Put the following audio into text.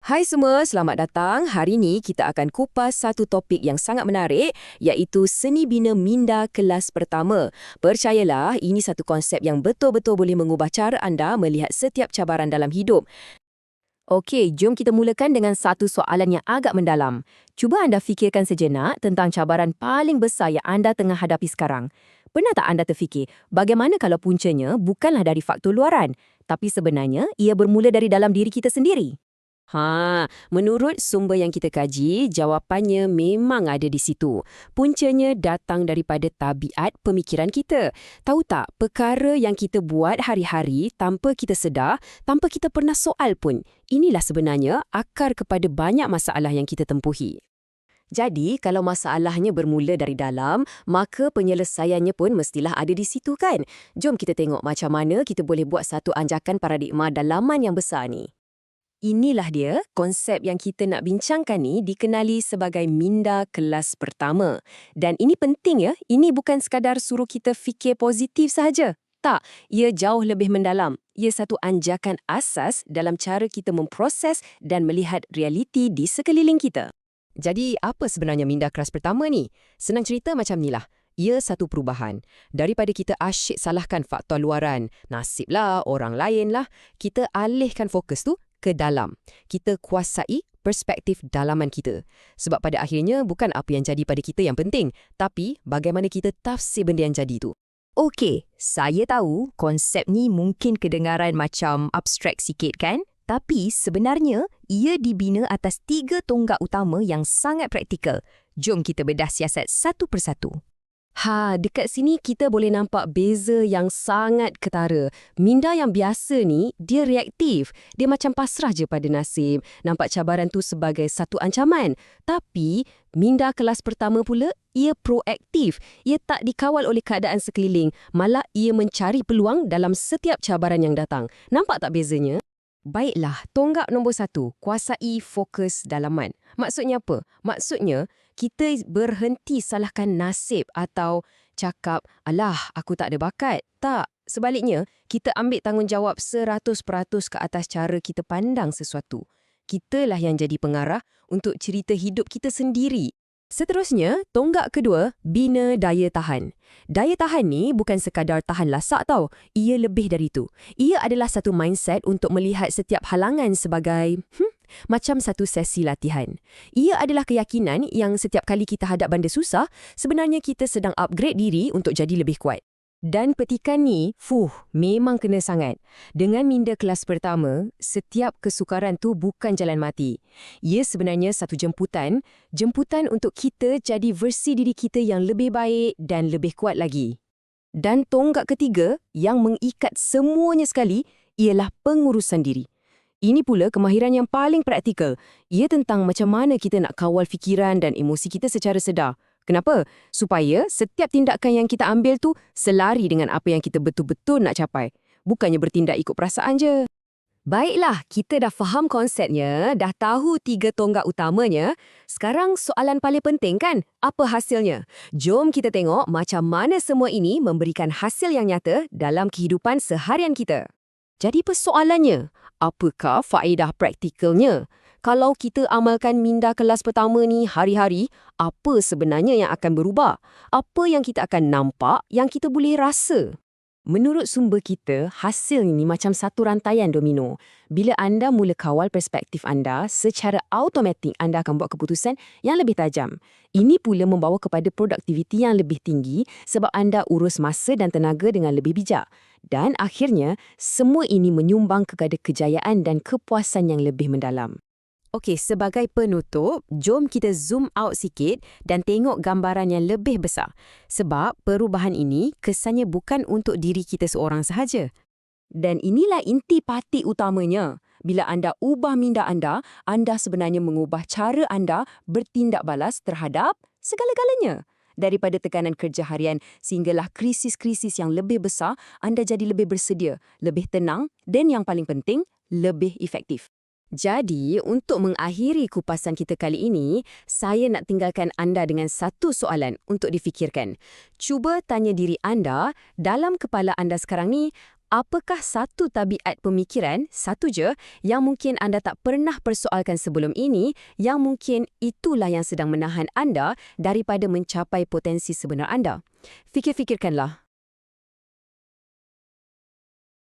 Hai semua, selamat datang. Hari ini kita akan kupas satu topik yang sangat menarik, iaitu seni bina minda kelas pertama. Percayalah, ini satu konsep yang betul-betul boleh mengubah cara anda melihat setiap cabaran dalam hidup. Okey, jom kita mulakan dengan satu soalan yang agak mendalam. Cuba anda fikirkan sejenak tentang cabaran paling besar yang anda tengah hadapi sekarang. Pernah tak anda terfikir, bagaimana kalau puncanya bukanlah dari faktor luaran, tapi sebenarnya ia bermula dari dalam diri kita sendiri? Menurut sumber yang kita kaji, jawapannya memang ada di situ. Puncanya datang daripada tabiat pemikiran kita. Tahu tak, perkara yang kita buat hari-hari tanpa kita sedar, tanpa kita pernah soal pun, inilah sebenarnya akar kepada banyak masalah yang kita tempuhi. Jadi, kalau masalahnya bermula dari dalam, maka penyelesaiannya pun mestilah ada di situ kan? Jom kita tengok macam mana kita boleh buat satu anjakan paradigma dalaman yang besar ni. Inilah dia, konsep yang kita nak bincangkan ni dikenali sebagai minda kelas pertama. Dan ini penting ya, ini bukan sekadar suruh kita fikir positif sahaja. Tak, ia jauh lebih mendalam. Ia satu anjakan asas dalam cara kita memproses dan melihat realiti di sekeliling kita. Jadi, apa sebenarnya minda kelas pertama ni? Senang cerita macam ni lah. Ia satu perubahan. Daripada kita asyik salahkan faktor luaran, nasib lah, orang lain lah, kita alihkan fokus tu ke dalam. Kita kuasai perspektif dalaman kita. Sebab pada akhirnya bukan apa yang jadi pada kita yang penting, tapi bagaimana kita tafsir benda yang jadi tu. Okey, saya tahu konsep ni mungkin kedengaran macam abstrak sikit kan? Tapi sebenarnya ia dibina atas 3 tonggak utama yang sangat praktikal. Jom kita bedah siasat satu persatu. Dekat sini kita boleh nampak beza yang sangat ketara. Minda yang biasa ni, dia reaktif. Dia macam pasrah je pada nasib. Nampak cabaran tu sebagai satu ancaman. Tapi, minda kelas pertama pula, ia proaktif. Ia tak dikawal oleh keadaan sekeliling. Malah ia mencari peluang dalam setiap cabaran yang datang. Nampak tak bezanya? Baiklah, tonggak nombor 1, kuasai fokus dalaman. Maksudnya apa? Maksudnya, kita berhenti salahkan nasib atau cakap, alah, aku tak ada bakat. Tak, sebaliknya, kita ambil tanggungjawab 100% ke atas cara kita pandang sesuatu. Kitalah yang jadi pengarah untuk cerita hidup kita sendiri. Seterusnya, tonggak kedua, bina daya tahan. Daya tahan ni bukan sekadar tahan lasak tau. Ia lebih dari itu. Ia adalah satu mindset untuk melihat setiap halangan sebagai macam satu sesi latihan. Ia adalah keyakinan yang setiap kali kita hadap benda susah, sebenarnya kita sedang upgrade diri untuk jadi lebih kuat. Dan petikan ni, memang kena sangat. Dengan minda kelas pertama, setiap kesukaran tu bukan jalan mati. Ia sebenarnya satu jemputan untuk kita jadi versi diri kita yang lebih baik dan lebih kuat lagi. Dan tonggak ketiga, yang mengikat semuanya sekali, ialah pengurusan diri. Ini pula kemahiran yang paling praktikal. Ia tentang macam mana kita nak kawal fikiran dan emosi kita secara sedar. Kenapa? Supaya setiap tindakan yang kita ambil tu selari dengan apa yang kita betul-betul nak capai. Bukannya bertindak ikut perasaan je. Baiklah, kita dah faham konsepnya, dah tahu 3 tonggak utamanya. Sekarang soalan paling penting kan? Apa hasilnya? Jom kita tengok macam mana semua ini memberikan hasil yang nyata dalam kehidupan seharian kita. Jadi persoalannya, apakah faedah praktikalnya? Kalau kita amalkan minda kelas pertama ni hari-hari, apa sebenarnya yang akan berubah? Apa yang kita akan nampak yang kita boleh rasa? Menurut sumber kita, hasil ini macam satu rantaian domino. Bila anda mula kawal perspektif anda, secara automatik anda akan buat keputusan yang lebih tajam. Ini pula membawa kepada produktiviti yang lebih tinggi sebab anda urus masa dan tenaga dengan lebih bijak. Dan akhirnya, semua ini menyumbang kepada kejayaan dan kepuasan yang lebih mendalam. Okey, sebagai penutup, jom kita zoom out sikit dan tengok gambaran yang lebih besar. Sebab perubahan ini kesannya bukan untuk diri kita seorang sahaja. Dan inilah inti parti utamanya. Bila anda ubah minda anda sebenarnya mengubah cara anda bertindak balas terhadap segala-galanya. Daripada tekanan kerja harian sehinggalah krisis-krisis yang lebih besar, anda jadi lebih bersedia, lebih tenang dan yang paling penting, lebih efektif. Jadi, untuk mengakhiri kupasan kita kali ini, saya nak tinggalkan anda dengan satu soalan untuk difikirkan. Cuba tanya diri anda, dalam kepala anda sekarang ni, Apakah satu tabiat pemikiran, satu je, yang mungkin anda tak pernah persoalkan sebelum ini, yang mungkin itulah yang sedang menahan anda daripada mencapai potensi sebenar anda? Fikir-fikirkanlah.